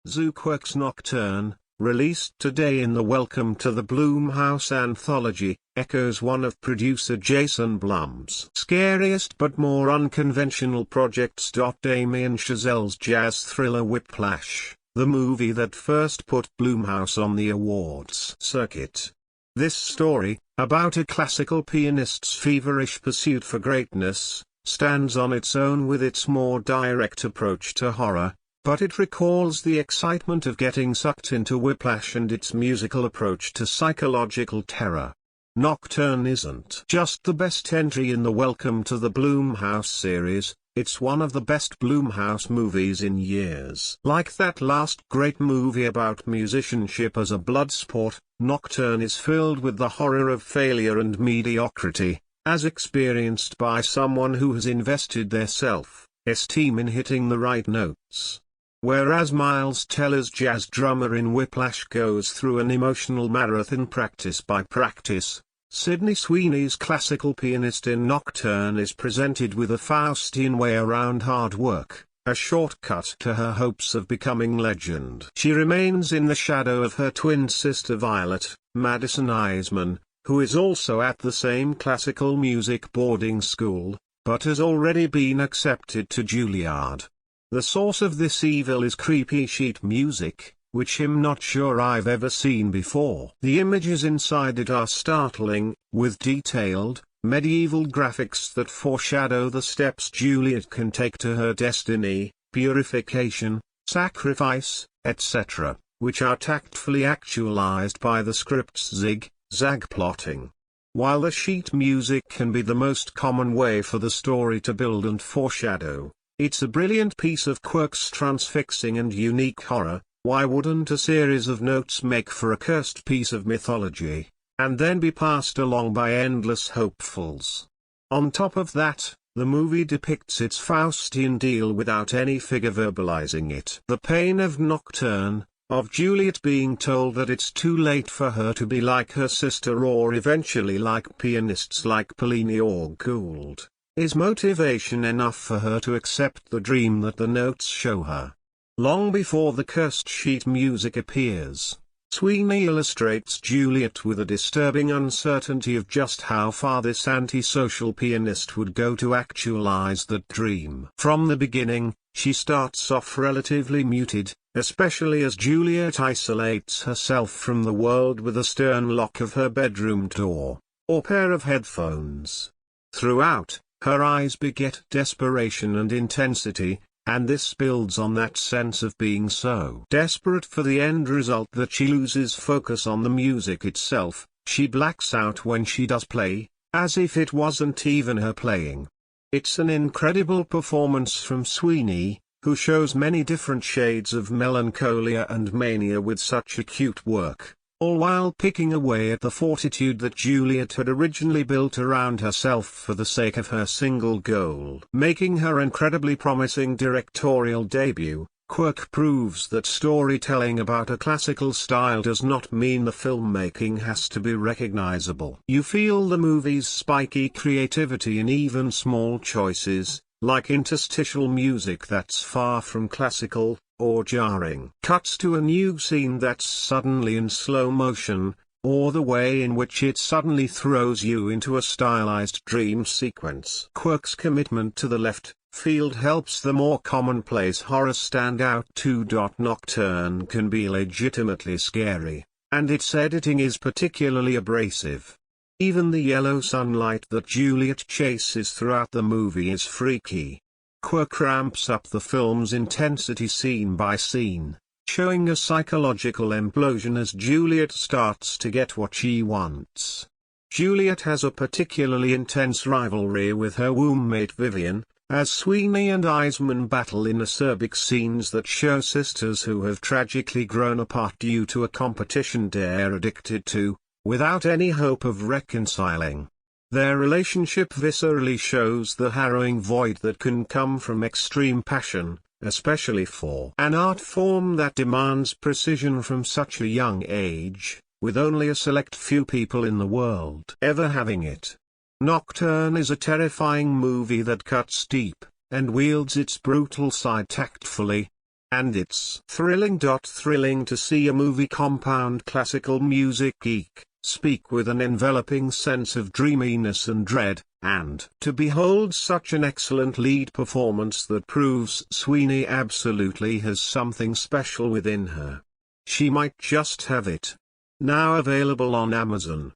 Quirke's Nocturne, released today in the Welcome to the Blumhouse anthology, echoes one of producer Jason Blum's scariest but more unconventional projects. Damien Chazelle's jazz thriller Whiplash, the movie that first put Blumhouse on the awards circuit. This story, about a classical pianist's feverish pursuit for greatness, stands on its own with its more direct approach to horror, but it recalls the excitement of getting sucked into Whiplash and its musical approach to psychological terror. Nocturne isn't just the best entry in the Welcome to the Blumhouse series, it's one of the best Blumhouse movies in years. Like that last great movie about musicianship as a bloodsport, Nocturne is filled with the horror of failure and mediocrity, as experienced by someone who has invested their self-esteem in hitting the right notes. Whereas Miles Teller's jazz drummer in Whiplash goes through an emotional marathon practice by practice, Sydney Sweeney's classical pianist in Nocturne is presented with a Faustian way around hard work, a shortcut to her hopes of becoming legend. She remains in the shadow of her twin sister Violet, Madison Iseman, who is also at the same classical music boarding school, but has already been accepted to Juilliard. The source of this evil is creepy sheet music, which I'm not sure I've ever seen before. The images inside it are startling, with detailed, medieval graphics that foreshadow the steps Juliet can take to her destiny, purification, sacrifice, etc., which are tactfully actualized by the script's zig-zag plotting. While the sheet music can be the most common way for the story to build and foreshadow, it's a brilliant piece of Quirke's transfixing and unique horror. Why wouldn't a series of notes make for a cursed piece of mythology, and then be passed along by endless hopefuls? On top of that, the movie depicts its Faustian deal without any figure verbalizing it. The pain of Nocturne, of Juliet being told that it's too late for her to be like her sister or eventually like pianists like Pellini or Gould, is motivation enough for her to accept the dream that the notes show her. Long before the cursed sheet music appears, Sweeney illustrates Juliet with a disturbing uncertainty of just how far this antisocial pianist would go to actualize that dream. From the beginning, she starts off relatively muted, especially as Juliet isolates herself from the world with a stern lock of her bedroom door, or pair of headphones. Throughout, her eyes beget desperation and intensity, and this builds on that sense of being so desperate for the end result that she loses focus on the music itself. She blacks out when she does play, as if it wasn't even her playing. It's an incredible performance from Sweeney, who shows many different shades of melancholia and mania with such acute work, all while picking away at the fortitude that Juliet had originally built around herself for the sake of her single goal. Making her incredibly promising directorial debut, Quirke proves that storytelling about a classical style does not mean the filmmaking has to be recognizable. You feel the movie's spiky creativity in even small choices, like interstitial music that's far from classical, or jarring cuts to a new scene that's suddenly in slow motion, or the way in which it suddenly throws you into a stylized dream sequence. Quirke's commitment to the left field helps the more commonplace horror stand out too. Nocturne can be legitimately scary, and its editing is particularly abrasive. Even the yellow sunlight that Juliet chases throughout the movie is freaky. Quirke ramps up the film's intensity scene by scene, showing a psychological implosion as Juliet starts to get what she wants. Juliet has a particularly intense rivalry with her womb-mate Vivian, as Sweeney and Iseman battle in acerbic scenes that show sisters who have tragically grown apart due to a competition they're addicted to, without any hope of reconciling. Their relationship viscerally shows the harrowing void that can come from extreme passion, especially for an art form that demands precision from such a young age, with only a select few people in the world ever having it. Nocturne is a terrifying movie that cuts deep, and wields its brutal side tactfully. And it's thrilling to see a movie compound classical music geek-speak with an enveloping sense of dreaminess and dread, and to behold such an excellent lead performance that proves Sweeney absolutely has something special within her. She might just have it. Now available on Amazon.